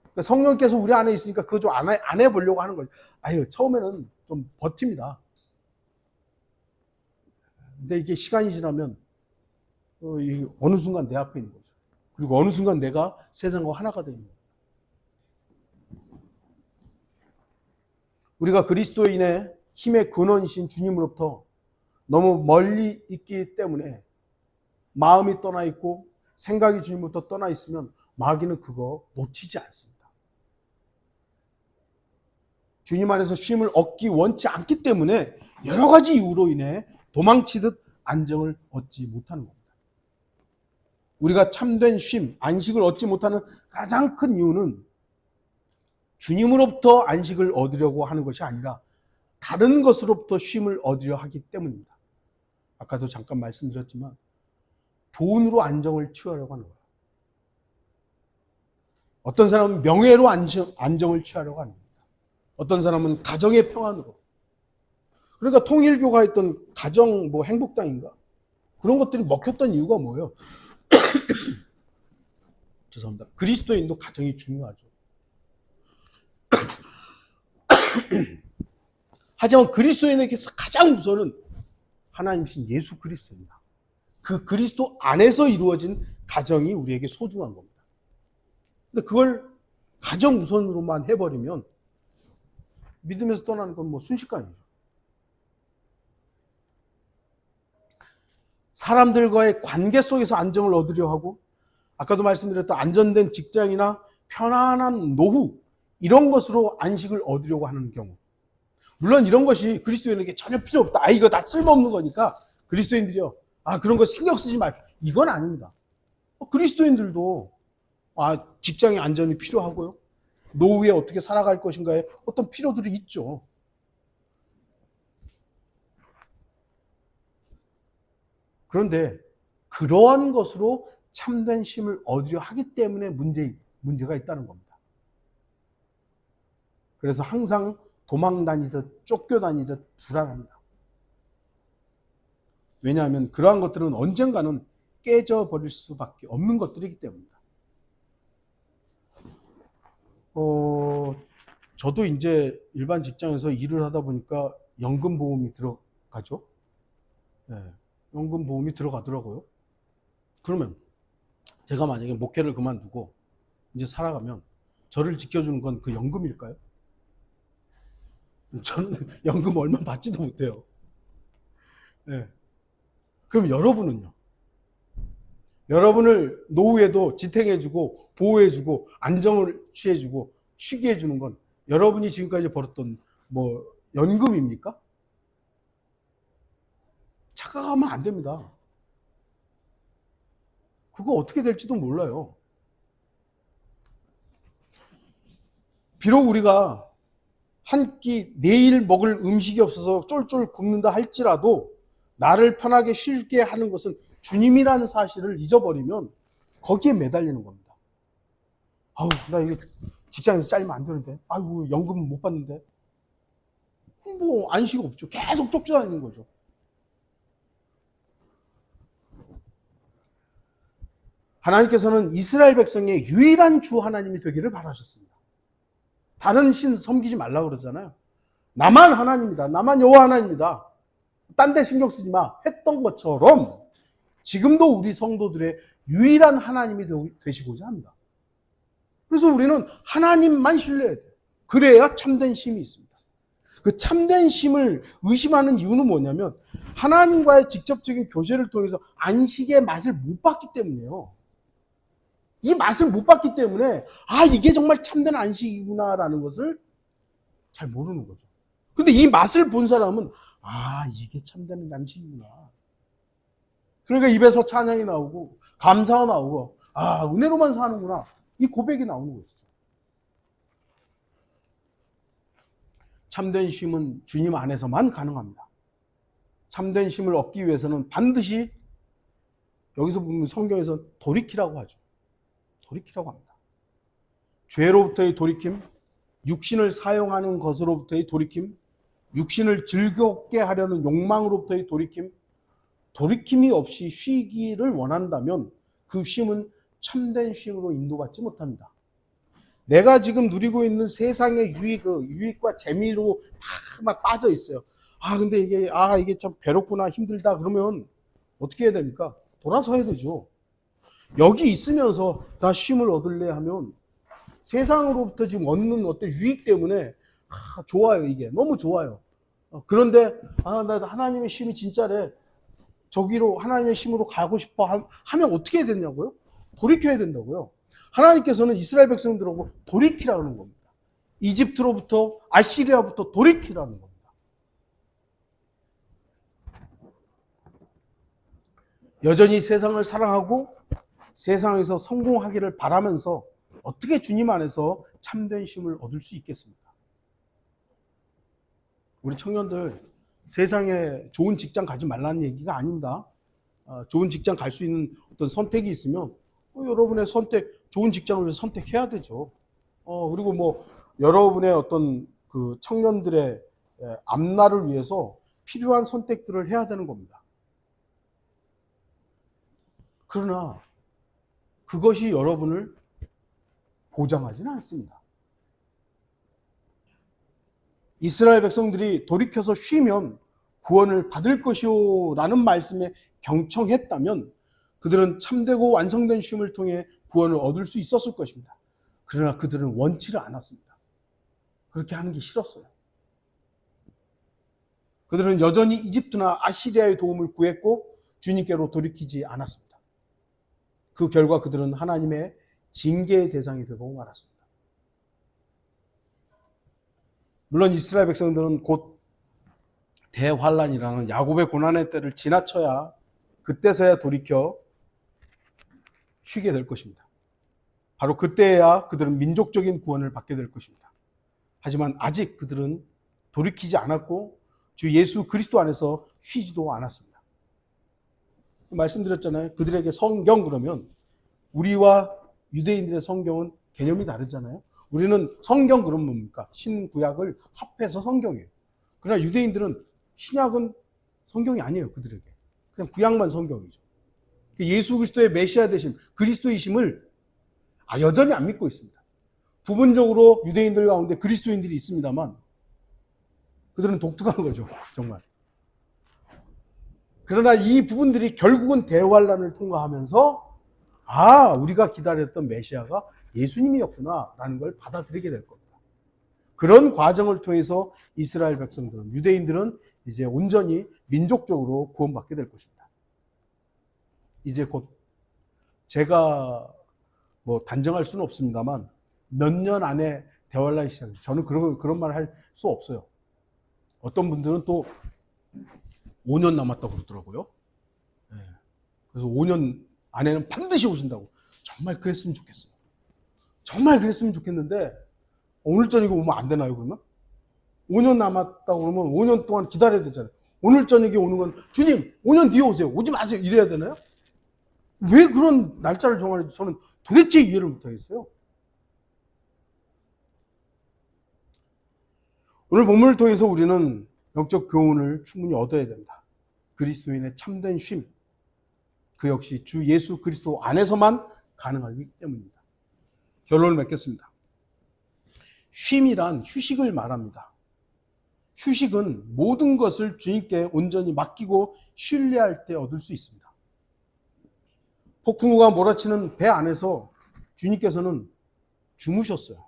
그러니까 성령께서 우리 안에 있으니까 그거 좀 안 해보려고 하는 거죠. 처음에는 좀 버팁니다. 근데 이게 시간이 지나면 어느 순간 내 앞에 있는 거죠. 그리고 어느 순간 내가 세상과 하나가 되는 거예요. 우리가 그리스도인의 힘의 근원이신 주님으로부터 너무 멀리 있기 때문에 마음이 떠나 있고 생각이 주님부터 떠나 있으면 마귀는 그거 놓치지 않습니다. 주님 안에서 쉼을 얻기 원치 않기 때문에 여러 가지 이유로 인해 도망치듯 안정을 얻지 못하는 겁니다. 우리가 참된 쉼, 안식을 얻지 못하는 가장 큰 이유는 주님으로부터 안식을 얻으려고 하는 것이 아니라 다른 것으로부터 쉼을 얻으려 하기 때문입니다. 아까도 잠깐 말씀드렸지만 돈으로 안정을 취하려고 하는 거예요. 어떤 사람은 명예로 안정을 취하려고 합니다. 어떤 사람은 가정의 평안으로. 그러니까 통일교가 했던 가정 행복당인가? 그런 것들이 먹혔던 이유가 뭐예요? 죄송합니다. 그리스도인도 가정이 중요하죠. 하지만 그리스도인에게서 가장 우선은 하나님이신 예수 그리스도입니다. 그 그리스도 안에서 이루어진 가정이 우리에게 소중한 겁니다. 근데 그걸 가정 우선으로만 해버리면 믿음에서 떠나는 건 뭐 순식간이죠. 사람들과의 관계 속에서 안정을 얻으려 하고, 아까도 말씀드렸던 안전된 직장이나 편안한 노후, 이런 것으로 안식을 얻으려고 하는 경우, 물론 이런 것이 그리스도인에게 전혀 필요 없다, 이거 다 쓸모없는 거니까 그리스도인들이요, 그런 거 신경 쓰지 마십시오, 이건 아닙니다. 그리스도인들도 직장의 안전이 필요하고요, 노후에 어떻게 살아갈 것인가에 어떤 필요들이 있죠. 그런데 그러한 것으로 참된 쉼을 얻으려 하기 때문에 문제가 있다는 겁니다. 그래서 항상 도망 다니듯 쫓겨다니듯 불안합니다. 왜냐하면 그러한 것들은 언젠가는 깨져버릴 수밖에 없는 것들이기 때문입니다. 저도 이제 일반 직장에서 일을 하다 보니까 연금보험이 들어가죠. 네, 연금보험이 들어가더라고요. 그러면 제가 만약에 목회를 그만두고 이제 살아가면 저를 지켜주는 건 그 연금일까요? 저는 연금 얼마 받지도 못해요. 네. 그럼 여러분은요? 여러분을 노후에도 지탱해주고 보호해주고 안정을 취해주고 쉬게 해주는 건 여러분이 지금까지 벌었던 연금입니까? 착각하면 안 됩니다. 그거 어떻게 될지도 몰라요. 비록 우리가 한 끼 내일 먹을 음식이 없어서 쫄쫄 굶는다 할지라도 나를 편하게 쉬게 하는 것은 주님이라는 사실을 잊어버리면 거기에 매달리는 겁니다. 나 이거 직장에서 잘리면 안 되는데, 연금 못 받는데, 안식 없죠. 계속 쫓겨다니는 거죠. 하나님께서는 이스라엘 백성의 유일한 주 하나님이 되기를 바라셨습니다. 다른 신 섬기지 말라고 그러잖아요. 나만 하나님이다, 나만 여호와 하나님이다, 딴 데 신경 쓰지 마 했던 것처럼 지금도 우리 성도들의 유일한 하나님이 되시고자 합니다. 그래서 우리는 하나님만 신뢰해야 돼요. 그래야 참된 쉼이 있습니다. 그 참된 쉼을 의심하는 이유는 뭐냐면 하나님과의 직접적인 교제를 통해서 안식의 맛을 못 봤기 때문이에요. 이 맛을 못 봤기 때문에 이게 정말 참된 안식이구나라는 것을 잘 모르는 거죠. 근데 이 맛을 본 사람은 이게 참된 안식이구나. 그러니까 입에서 찬양이 나오고 감사가 나오고 은혜로만 사는구나, 이 고백이 나오는 것이죠. 참된 쉼은 주님 안에서만 가능합니다. 참된 쉼을 얻기 위해서는 반드시, 여기서 보면 성경에서 돌이키라고 하죠. 돌이키라고 합니다. 죄로부터의 돌이킴, 육신을 사용하는 것으로부터의 돌이킴, 육신을 즐겁게 하려는 욕망으로부터의 돌이킴, 돌이킴이 없이 쉬기를 원한다면 그 쉼은 참된 쉼으로 인도받지 못합니다. 내가 지금 누리고 있는 세상의 유익과 재미로 막 빠져 있어요. 근데 이게 참 괴롭구나, 힘들다, 그러면 어떻게 해야 됩니까? 돌아서야 되죠. 여기 있으면서 나 쉼을 얻을래 하면 세상으로부터 지금 얻는 어떤 유익 때문에 좋아요, 이게 너무 좋아요. 그런데 나 하나님의 쉼이 진짜래, 저기로 하나님의 쉼으로 가고 싶어 하면 어떻게 해야 되냐고요? 돌이켜야 된다고요. 하나님께서는 이스라엘 백성들하고 돌이키라는 겁니다. 이집트로부터, 아시리아부터 돌이키라는 겁니다. 여전히 세상을 사랑하고 세상에서 성공하기를 바라면서 어떻게 주님 안에서 참된 쉼을 얻을 수 있겠습니까? 우리 청년들, 세상에 좋은 직장 가지 말라는 얘기가 아닙니다. 좋은 직장 갈 수 있는 어떤 선택이 있으면 여러분의 좋은 직장을 위해서 선택해야 되죠. 그리고 여러분의 어떤 그 청년들의 앞날을 위해서 필요한 선택들을 해야 되는 겁니다. 그러나 그것이 여러분을 보장하지는 않습니다. 이스라엘 백성들이 돌이켜서 쉬면 구원을 받을 것이오 라는 말씀에 경청했다면 그들은 참되고 완성된 쉼을 통해 구원을 얻을 수 있었을 것입니다. 그러나 그들은 원치를 않았습니다. 그렇게 하는 게 싫었어요. 그들은 여전히 이집트나 아시리아의 도움을 구했고 주님께로 돌이키지 않았습니다. 그 결과 그들은 하나님의 징계의 대상이 되고 말았습니다. 물론 이스라엘 백성들은 곧 대환란이라는 야곱의 고난의 때를 지나쳐야 그때서야 돌이켜 쉬게 될 것입니다. 바로 그때야 그들은 민족적인 구원을 받게 될 것입니다. 하지만 아직 그들은 돌이키지 않았고 주 예수 그리스도 안에서 쉬지도 않았습니다. 말씀드렸잖아요. 그들에게 성경 그러면 우리와 유대인들의 성경은 개념이 다르잖아요. 우리는 성경 그러면 뭡니까? 신구약을 합해서 성경이에요. 그러나 유대인들은 신약은 성경이 아니에요. 그들에게. 그냥 구약만 성경이죠. 예수 그리스도의 메시아 되심, 그리스도이심을 여전히 안 믿고 있습니다. 부분적으로 유대인들 가운데 그리스도인들이 있습니다만 그들은 독특한 거죠. 정말. 그러나 이 부분들이 결국은 대환란을 통과하면서 우리가 기다렸던 메시아가 예수님이었구나 라는 걸 받아들이게 될 겁니다. 그런 과정을 통해서 이스라엘 백성들은, 유대인들은 이제 온전히 민족적으로 구원받게 될 것입니다. 이제 곧 제가 단정할 수는 없습니다만 몇 년 안에 대환란이 시작해요. 저는 그런 말 할 수 없어요. 어떤 분들은 또 5년 남았다고 그러더라고요. 네. 그래서 5년 안에는 반드시 오신다고. 정말 그랬으면 좋겠어요. 정말 그랬으면 좋겠는데 오늘 저녁에 오면 안 되나요, 그러면? 5년 남았다고 그러면 5년 동안 기다려야 되잖아요. 오늘 저녁에 오는 건 주님 5년 뒤에 오세요. 오지 마세요. 이래야 되나요? 왜 그런 날짜를 정하는지 저는 도대체 이해를 못하겠어요. 오늘 본문을 통해서 우리는 영적 교훈을 충분히 얻어야 됩니다. 그리스도인의 참된 쉼, 그 역시 주 예수 그리스도 안에서만 가능하기 때문입니다. 결론을 맺겠습니다. 쉼이란 휴식을 말합니다. 휴식은 모든 것을 주님께 온전히 맡기고 신뢰할 때 얻을 수 있습니다. 폭풍우가 몰아치는 배 안에서 주님께서는 주무셨어요.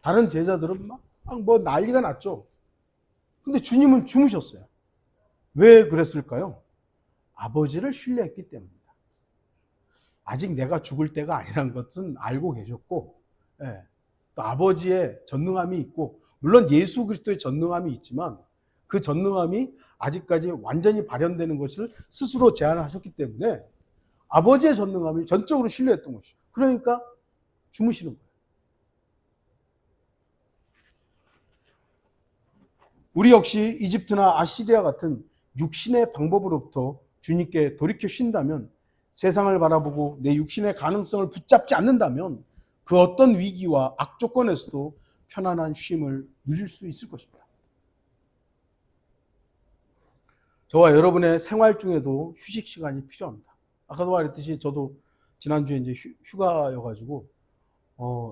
다른 제자들은 막 난리가 났죠. 근데 주님은 주무셨어요. 왜 그랬을까요? 아버지를 신뢰했기 때문입니다. 아직 내가 죽을 때가 아니라는 것은 알고 계셨고, 또 아버지의 전능함이 있고, 물론 예수 그리스도의 전능함이 있지만 그 전능함이 아직까지 완전히 발현되는 것을 스스로 제안하셨기 때문에 아버지의 전능함을 전적으로 신뢰했던 것이죠. 그러니까 주무시는 거예요. 우리 역시 이집트나 아시리아 같은 육신의 방법으로부터 주님께 돌이켜 쉰다면, 세상을 바라보고 내 육신의 가능성을 붙잡지 않는다면 그 어떤 위기와 악조건에서도 편안한 쉼을 누릴 수 있을 것입니다. 저와 여러분의 생활 중에도 휴식 시간이 필요합니다. 아까도 말했듯이 저도 지난주에 이제 휴가여가지고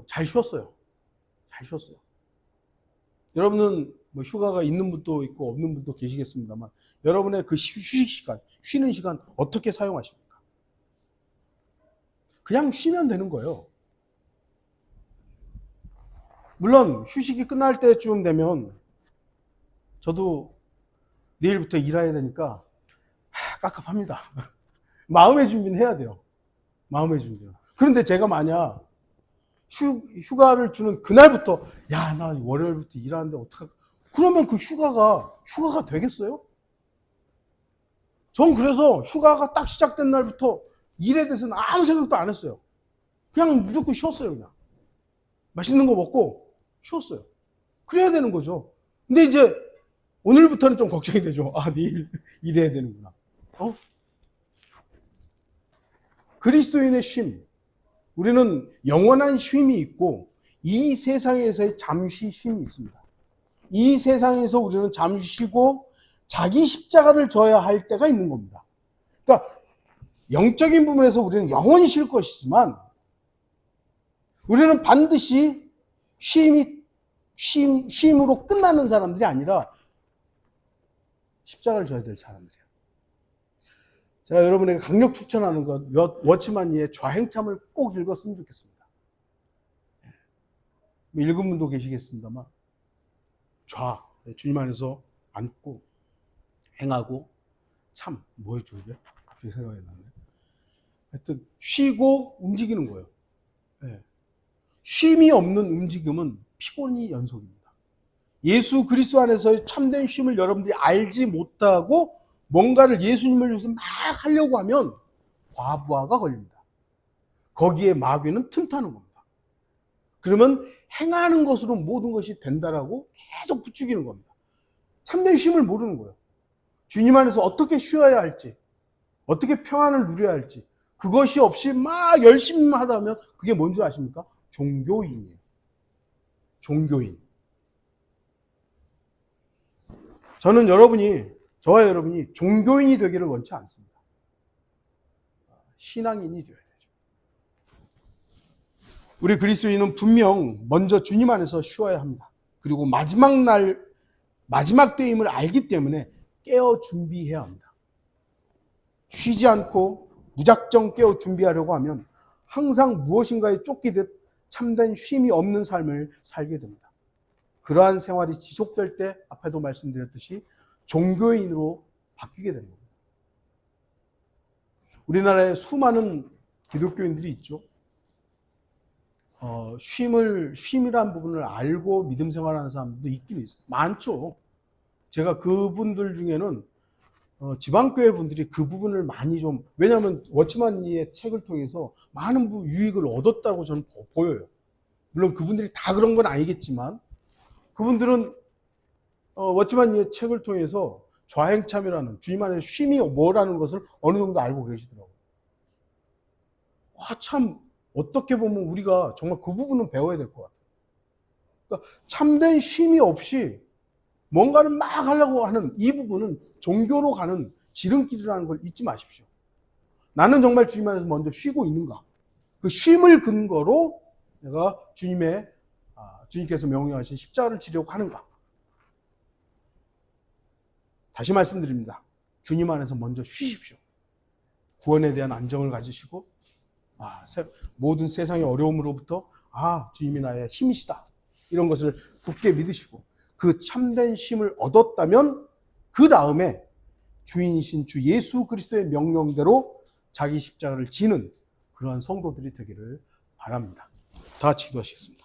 잘 쉬었어요. 잘 쉬었어요. 여러분은 휴가가 있는 분도 있고 없는 분도 계시겠습니다만 여러분의 그 휴식 시간, 쉬는 시간 어떻게 사용하십니까? 그냥 쉬면 되는 거예요. 물론 휴식이 끝날 때쯤 되면 저도 내일부터 일해야 되니까 깝깝합니다. 마음의 준비는 해야 돼요. 마음의 준비는. 그런데 제가 만약 휴가를 주는 그날부터 나 월요일부터 일하는데 어떡할까? 그러면 그 휴가가 되겠어요? 전 그래서 휴가가 딱 시작된 날부터 일에 대해서는 아무 생각도 안 했어요. 그냥 무조건 쉬었어요. 그냥 맛있는 거 먹고 쉬었어요. 그래야 되는 거죠. 근데 이제 오늘부터는 좀 걱정이 되죠. 내일 일해야 되는구나. 그리스도인의 쉼, 우리는 영원한 쉼이 있고 이 세상에서의 잠시 쉼이 있습니다. 이 세상에서 우리는 잠시 쉬고 자기 십자가를 져야 할 때가 있는 겁니다. 그러니까 영적인 부분에서 우리는 영원히 쉴 것이지만 우리는 반드시 쉼으로 끝나는 사람들이 아니라 십자가를 져야 될 사람들이에요. 제가 여러분에게 강력 추천하는 것, 워치만니의 좌행참을 꼭 읽었으면 좋겠습니다. 읽은 분도 계시겠습니다만, 주님 안에서 앉고, 행하고, 참, 뭐였죠, 이게? 갑자기 생각이 나네. 하여튼, 쉬고 움직이는 거예요. 네. 쉼이 없는 움직임은 피곤이 연속입니다. 예수 그리스도 안에서의 참된 쉼을 여러분들이 알지 못하고 뭔가를 예수님을 위해서 막 하려고 하면 과부하가 걸립니다. 거기에 마귀는 틈타는 겁니다. 그러면 행하는 것으로 모든 것이 된다라고 계속 부추기는 겁니다. 참된 쉼을 모르는 거예요. 주님 안에서 어떻게 쉬어야 할지, 어떻게 평안을 누려야 할지, 그것이 없이 막 열심히 하다 보면 그게 뭔지 아십니까? 종교인이에요. 종교인. 저는 저와 여러분이 종교인이 되기를 원치 않습니다. 신앙인이 되어야 되죠. 우리 그리스도인은 분명 먼저 주님 안에서 쉬어야 합니다. 그리고 마지막 때임을 알기 때문에 깨어 준비해야 합니다. 쉬지 않고 무작정 깨어 준비하려고 하면 항상 무엇인가에 쫓기듯 참된 쉼이 없는 삶을 살게 됩니다. 그러한 생활이 지속될 때 앞에도 말씀드렸듯이 종교인으로 바뀌게 됩니다. 우리나라에 수많은 기독교인들이 있죠. 쉼이란 부분을 알고 믿음 생활하는 사람들도 있긴 있어요. 많죠. 제가 그분들 중에는 지방교회 분들이 그 부분을 많이 좀, 왜냐하면 워치만니의 책을 통해서 많은 유익을 얻었다고 저는 보여요. 물론 그분들이 다 그런 건 아니겠지만 그분들은 워치만니의 책을 통해서 좌행참이라는 주님 안에서 쉼이 뭐라는 것을 어느 정도 알고 계시더라고요. 참 어떻게 보면 우리가 정말 그 부분은 배워야 될 것 같아요. 그러니까 참된 쉼이 없이 뭔가를 막 하려고 하는 이 부분은 종교로 가는 지름길이라는 걸 잊지 마십시오. 나는 정말 주님 안에서 먼저 쉬고 있는가? 그 쉼을 근거로 내가 주님께서 명령하신 십자가를 지려고 하는가? 다시 말씀드립니다. 주님 안에서 먼저 쉬십시오. 구원에 대한 안정을 가지시고 모든 세상의 어려움으로부터 주님이 나의 힘이시다. 이런 것을 굳게 믿으시고 그 참된 쉼을 얻었다면 그 다음에 주인이신 주 예수 그리스도의 명령대로 자기 십자가를 지는 그러한 성도들이 되기를 바랍니다. 다 같이 기도하시겠습니다.